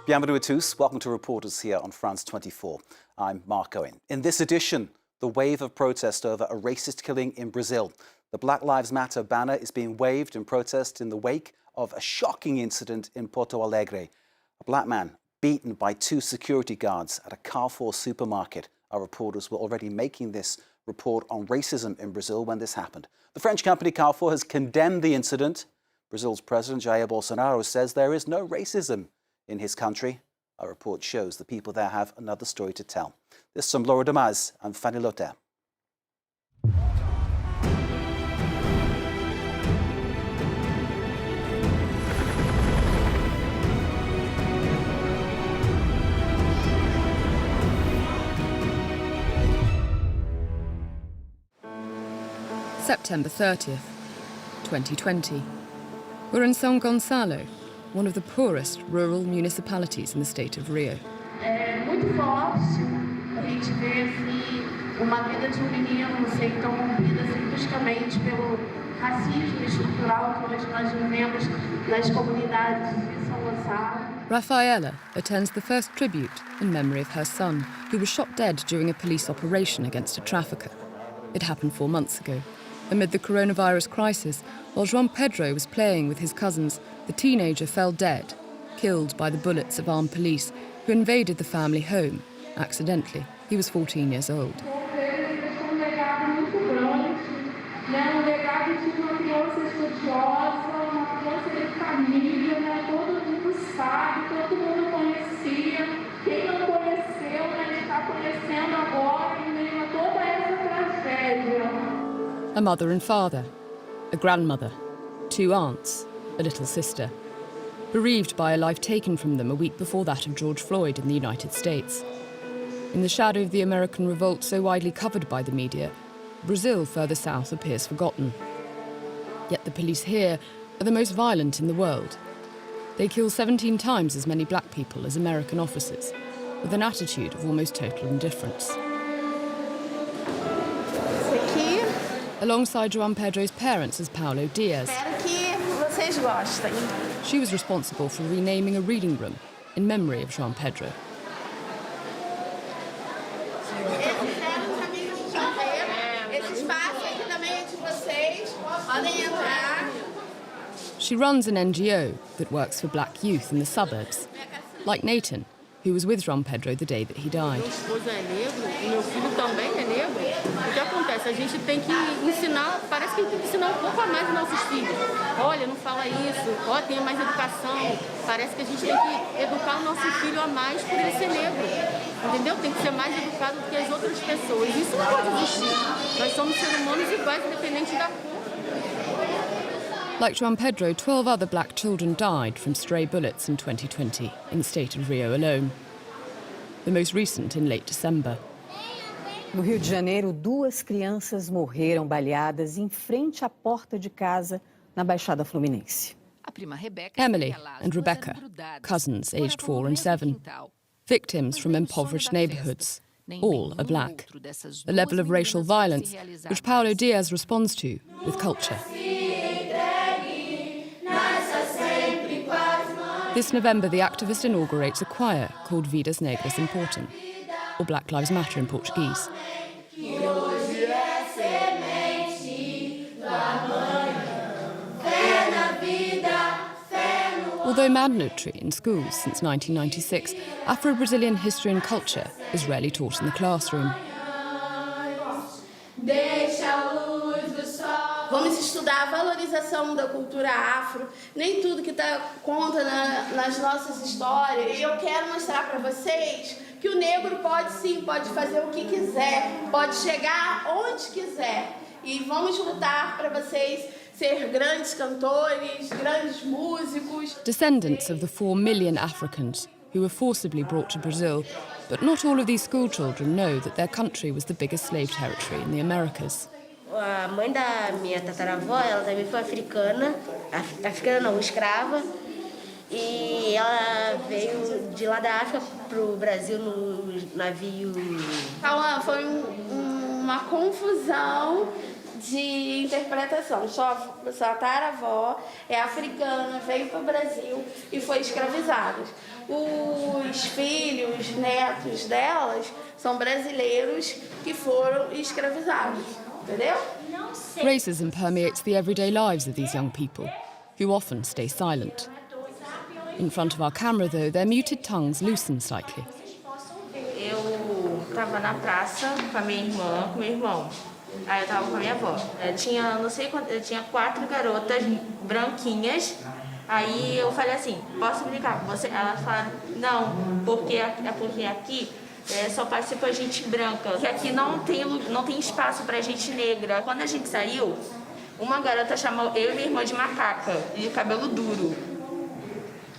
Bienvenue à tous. Welcome to Reporters here on France 24. I'm Mark Owen. In this edition, the wave of protest over a racist killing in Brazil. The Black Lives Matter banner is being waved in protest in the wake of a shocking incident in Porto Alegre. A black man beaten by two security guards at a Carrefour supermarket. Our reporters were already making this report on racism in Brazil when this happened. The French company Carrefour has condemned the incident. Brazil's President Jair Bolsonaro says there is no racism in his country. Our report shows the people there have another story to tell. This is from Laura Damas and Fanny Lotter. September 30th, 2020. We're in São Gonçalo, one of the poorest rural municipalities in the state of Rio. Muito forte a gente vê assim uma vida de menino ser interrompida bruscamente pelo racismo estrutural que hoje nós vivemos nas comunidades de São Gonçalo. Rafaela attends the first tribute in memory of her son, who was shot dead during a police operation against a trafficker. It happened 4 months ago. Amid the coronavirus crisis, while João Pedro was playing with his cousins, the teenager fell dead, killed by the bullets of armed police who invaded the family home, accidentally. He was 14 years old. A mother and father, a grandmother, 2 aunts, a little sister, bereaved by a life taken from them a week before that of George Floyd in the United States. In the shadow of the American revolt so widely covered by the media, Brazil further south appears forgotten. Yet the police here are the most violent in the world. They kill 17 times as many black people as American officers, with an attitude of almost total indifference. Alongside João Pedro's parents is Paulo Dias. She was responsible for renaming a reading room in memory of João Pedro. She runs an NGO that works for black youth in the suburbs, like Nathan, who was with João Pedro the day that he died. O que acontece? A gente tem que ensinar, parece que a gente tem que ensinar pouco a mais os nossos filhos. Olha, não fala isso, ó, tenha mais educação. Parece que a gente tem que educar o nosso filho a mais por ele ser negro. Entendeu? Tem que ser mais educado do que as outras pessoas. Isso não pode existir. Nós somos seres humanos iguais, independente da cor. Like João Pedro, 12 other black children died from stray bullets in 2020 in the state of Rio alone. The most recent in late December. No Rio de Janeiro, 2 crianças morreram baleadas em frente à porta de casa na Baixada Fluminense. Emily and Rebecca, cousins aged 4 and 7, victims from impoverished neighbourhoods. All are black. A level of racial violence which Paulo Dias responds to with culture. This November, the activist inaugurates a choir called Vidas Negras Importam, or Black Lives Matter in Portuguese. Although mandatory in schools since 1996, Afro-Brazilian history and culture is rarely taught in the classroom. Vamos estudar a valorização da cultura afro, nem tudo que está conta nas nossas histórias. E eu quero mostrar para vocês que o negro pode sim, pode fazer o que quiser, pode chegar onde quiser. E vamos lutar para vocês ser grandes cantores, grandes músicos. Descendants of the 4 million Africans who were forcibly brought to Brazil, but not all of these school children know that their country was the biggest slave territory in the Americas. A mãe da minha tataravó, ela também foi africana não, escrava, e ela veio de lá da África para o Brasil no navio. Foi uma confusão de interpretação. Sua tataravó é africana, veio para o Brasil e foi escravizada. Os filhos, netos delas são brasileiros que foram escravizados, entendeu? Racism permeates the everyday lives of these young people, who often stay silent. In front of our camera, though, their muted tongues loosen slightly. Eu estava na praça com a minha irmã, com meu irmão. Aí eu estava com a minha avó. Tinha, não sei quanto, tinha 4 garotas branquinhas. Aí eu falei assim, posso brincar com você? Ela fala, não, porque aqui só participa gente branca. Porque aqui não tem espaço para gente negra. Quando a gente saiu, uma garota chamou eu e minha irmã de macaca, de cabelo duro.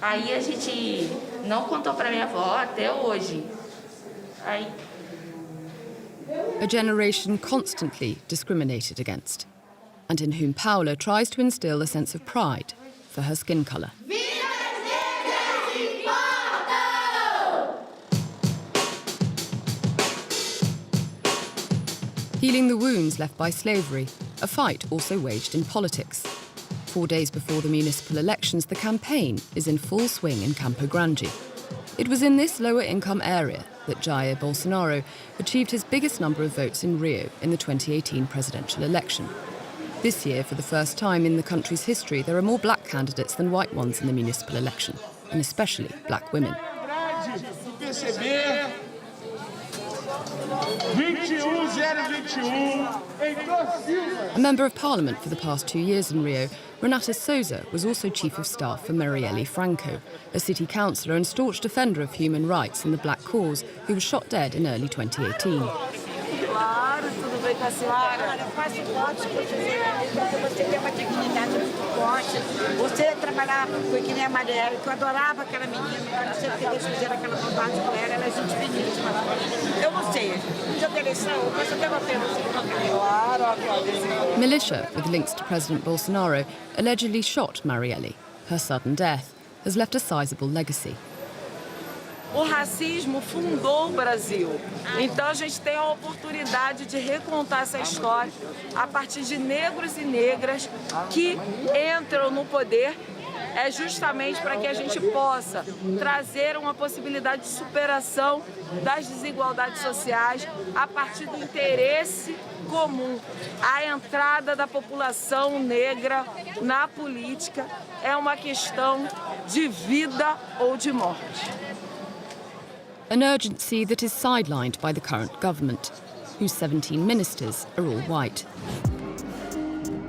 Aí a gente não contou para minha avó até hoje. Aí... A generation constantly discriminated against, and in whom Paula tries to instill a sense of pride for her skin colour. Healing the wounds left by slavery, a fight also waged in politics. 4 days before the municipal elections, the campaign is in full swing in Campo Grande. It was in this lower-income area that Jair Bolsonaro achieved his biggest number of votes in Rio in the 2018 presidential election. This year, for the first time in the country's history, there are more black candidates than white ones in the municipal election, and especially black women. A member of parliament for the past 2 years in Rio, Renata Souza was also chief of staff for Marielle Franco, a city councillor and staunch defender of human rights and the black cause, who was shot dead in early 2018. Claro, tudo bem com a senhora? Olha, eu faço votos para você ter uma dignidade muito forte. Você trabalhava que nem a Marielle, que eu adorava aquela menina, eu não sei porque eles fizeram aquela vontade com ela, ela é gente finíssima. Eu não sei, no dia da eleição, eu posso ter uma pena. Claro, Militia, with links to President Bolsonaro, allegedly shot Marielle. Her sudden death has left a sizable legacy. O racismo fundou o Brasil. Então a gente tem a oportunidade de recontar essa história a partir de negros e negras que entram no poder, justamente para que a gente possa trazer uma possibilidade de superação das desigualdades sociais a partir do interesse comum. A entrada da população negra na política é uma questão de vida ou de morte. An urgency that is sidelined by the current government, whose 17 ministers are all white.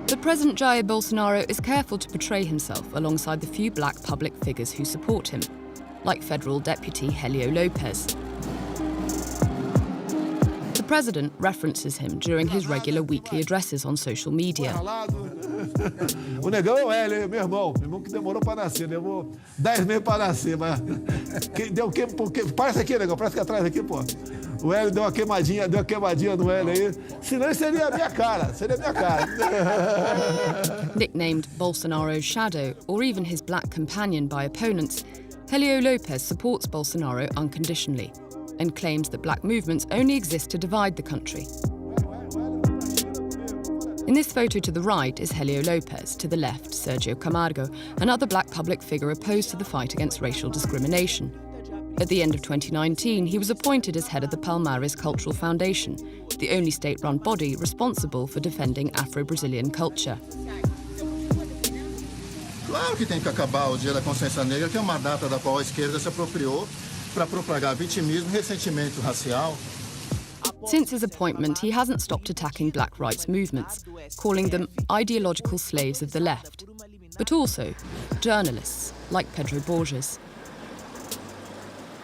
But President Jair Bolsonaro is careful to portray himself alongside the few black public figures who support him, like Federal Deputy Helio Lopez. The president references him during his regular weekly addresses on social media. O negão é o Hélio, meu irmão que demorou para nascer, levou 10 meses para nascer, mas deu parece aqui, negão, parece que atrás aqui, pô. O Hélio deu uma queimadinha no Hélio aí, senão seria a minha cara, Nicknamed Bolsonaro's shadow, or even his black companion by opponents, Helio Lopez supports Bolsonaro unconditionally and claims that black movements only exist to divide the country. In this photo to the right is Helio Lopez, to the left Sergio Camargo, another black public figure opposed to the fight against racial discrimination. At the end of 2019, he was appointed as head of the Palmares Cultural Foundation, the only state-run body responsible for defending Afro-Brazilian culture. Claro que tem que acabar o Dia da Consciência Negra, que é uma data da qual a esquerda se apropriou para propagar vitimismo e ressentimento racial. Since his appointment, he hasn't stopped attacking black rights movements, calling them ideological slaves of the left, but also journalists like Pedro Borges.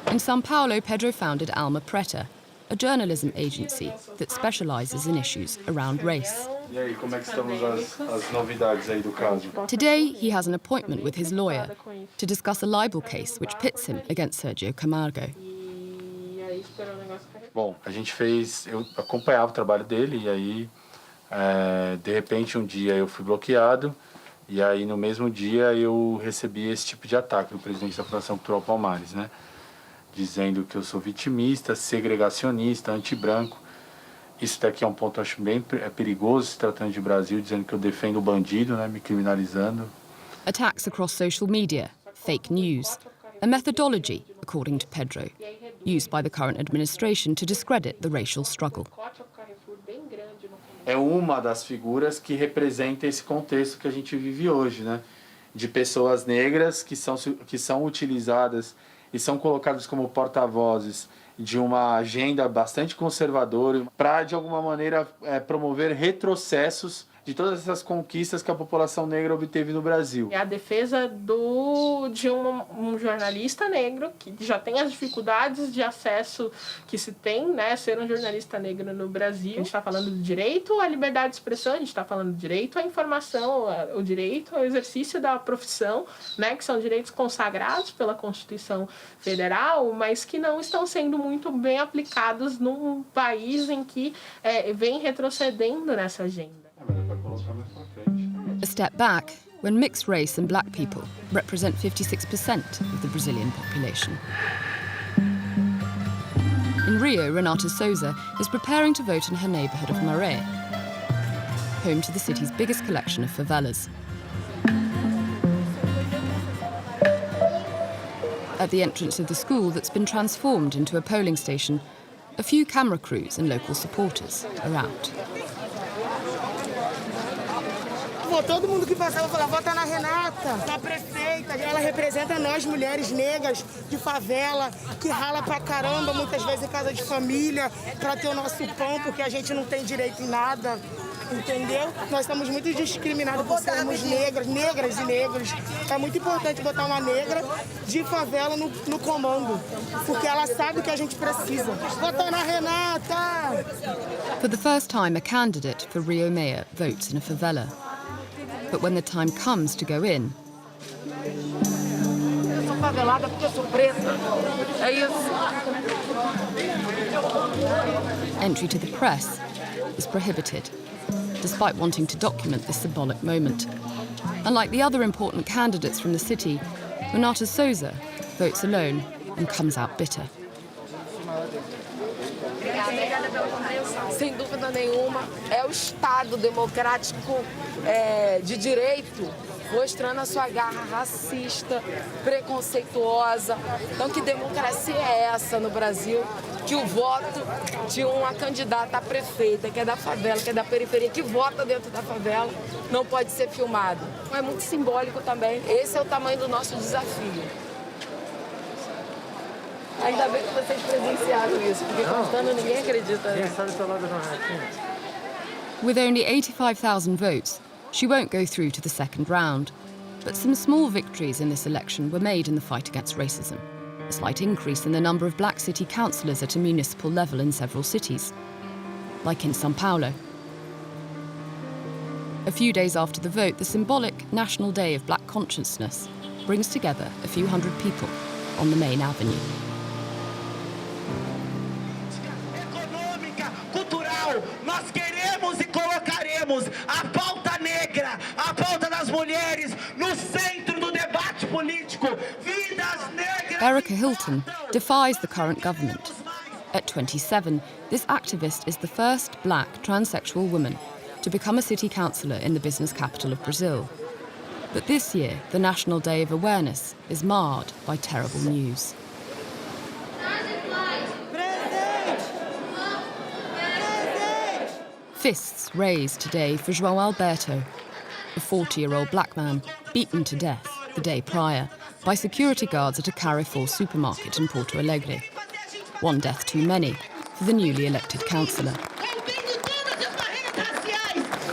In São Paulo, Pedro founded Alma Preta, a journalism agency that specialises in issues around race. E aí, como é que estamos as novidades aí do caso? Today, he has an appointment with his lawyer to discuss a libel case which pits him against Sergio Camargo. Bom, eu acompanhava o trabalho dele e aí, de repente, um dia eu fui bloqueado e aí, no mesmo dia, eu recebi esse tipo de ataque do presidente da Fundação Cultural Palmares, né? Dizendo que eu sou vitimista, segregacionista, anti-branco Isso daqui é um ponto, acho, bem perigoso, se tratando de Brasil, dizendo que eu defendo o bandido, né, me criminalizando. Attacks across social media, fake news, a methodology, according to Pedro, used by the current administration to discredit the racial struggle. É uma das figuras que representa esse contexto que a gente vive hoje, né? De pessoas negras que são utilizadas e são colocadas como porta-vozes de uma agenda bastante conservadora para, de alguma maneira, promover retrocessos de todas essas conquistas que a população negra obteve no Brasil. É a defesa de um jornalista negro que já tem as dificuldades de acesso que se tem, né, ser um jornalista negro no Brasil. A gente está falando do direito à liberdade de expressão, a gente está falando do direito à informação, o direito ao exercício da profissão, né, que são direitos consagrados pela Constituição Federal, mas que não estão sendo muito bem aplicados num país em que vem retrocedendo nessa agenda. A step back when mixed race and black people represent 56% of the Brazilian population. In Rio, Renata Souza is preparing to vote in her neighbourhood of Maré, home to the city's biggest collection of favelas. At the entrance of the school that's been transformed into a polling station, a few camera crews and local supporters are out. Todo mundo que passava falava, vota na Renata, na prefeita. Ela representa nós, mulheres negras de favela, que rala pra caramba, muitas vezes em casa de família, pra ter o nosso pão, porque a gente não tem direito em nada, entendeu? Nós estamos muito discriminados por sermos negras e negros. É muito importante botar uma negra de favela no comando, porque ela sabe o que a gente precisa. Vota na Renata! For the first time, a candidate for Rio Mayor votes in a favela. But when the time comes to go in, Eu sou favelada porque eu sou preta. É isso. entry to the press is prohibited, despite wanting to document this symbolic moment. Unlike the other important candidates from the city, Renata Souza votes alone and comes out bitter. Sem dúvida nenhuma, é o Estado democrático de direito mostrando a sua garra racista, preconceituosa. Então, que democracia é essa no Brasil? Que o voto de uma candidata a prefeita, que é da favela, que é da periferia, que vota dentro da favela, não pode ser filmado. É muito simbólico também. Esse é o tamanho do nosso desafio. Ainda bem que vocês presenciaram isso, porque contando ninguém acredita. With only 85,000 votes, she won't go through to the second round. But some small victories in this election were made in the fight against racism. A slight increase in the number of black city councillors at a municipal level in several cities, like in São Paulo. A few days after the vote, the symbolic National Day of Black Consciousness brings together a few hundred people on the main avenue. Nós queremos e colocaremos a pauta negra, a pauta das mulheres no centro do debate político. Vidas negras. Erica Hilton defies the current government. At 27, this activist is the first black transsexual woman to become a city councillor in the business capital of Brazil. But this year, the National Day of Awareness is marred by terrible news. Fists raised today for João Alberto, a 40-year-old black man beaten to death the day prior by security guards at a Carrefour supermarket in Porto Alegre. One death too many for the newly elected councillor.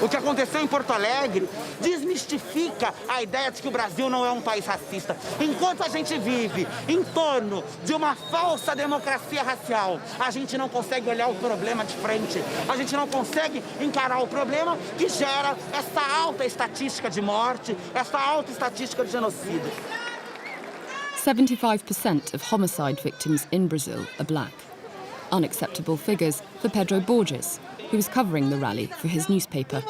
O que aconteceu em Porto Alegre desmistifica a ideia de que o Brasil não é um país racista. Enquanto a gente vive em torno de uma falsa democracia racial, a gente não consegue olhar o problema de frente. A gente não consegue encarar o problema que gera essa alta estatística de morte, essa alta estatística de genocídio. 75% of homicide victims in Brazil are black. Unacceptable figures for Pedro Borges, who was covering the rally for his newspaper.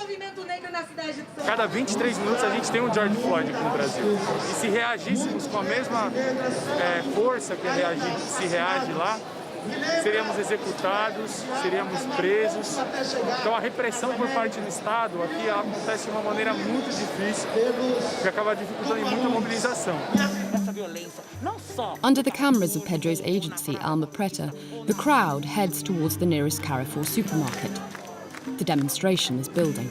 Cada 23 minutos a gente tem George Floyd aqui no Brasil. E se reagíssemos com a mesma força que se reage lá, seríamos executados, seríamos presos. Então a repressão por parte do Estado aqui ela acontece de uma maneira muito difícil, que acaba dificultando muito a mobilização. Under the cameras of Pedro's agency, Alma Preta, the crowd heads towards the nearest Carrefour supermarket. The demonstration is building.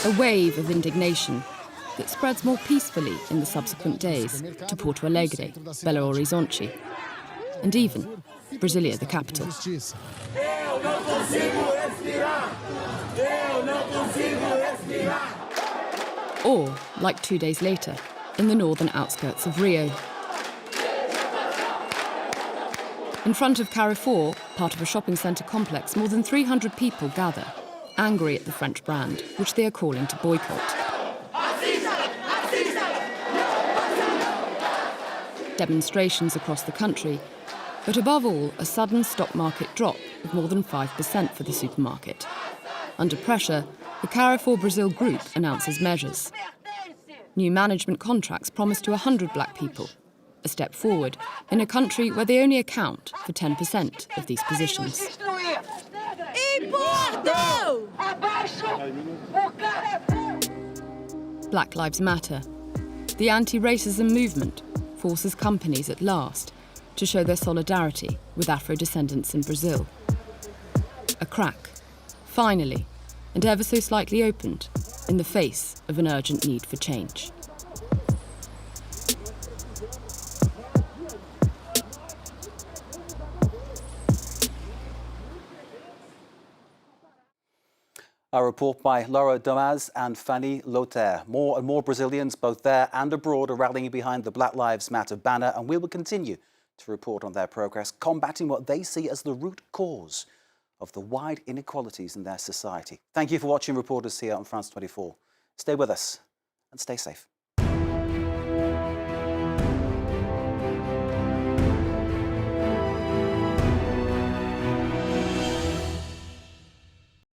A wave of indignation that spreads more peacefully in the subsequent days to Porto Alegre, Belo Horizonte, and even Brasilia, the capital. Or, like 2 days later, in the northern outskirts of Rio. In front of Carrefour, part of a shopping centre complex, more than 300 people gather, angry at the French brand, which they are calling to boycott. Demonstrations across the country, but above all, a sudden stock market drop of more than 5% for the supermarket. Under pressure, the Carrefour Brazil group announces measures. New management contracts promised to 100 black people, a step forward in a country where they only account for 10% of these positions. Black Lives Matter. The anti-racism movement forces companies at last to show their solidarity with Afro-descendants in Brazil. A crack, finally, and ever so slightly opened, in the face of an urgent need for change. A report by Laura Damas and Fanny Lothar. More and more Brazilians, both there and abroad, are rallying behind the Black Lives Matter banner, and we will continue to report on their progress, combating what they see as the root cause of the wide inequalities in their society. Thank you for watching Reporters here on France 24. Stay with us and stay safe.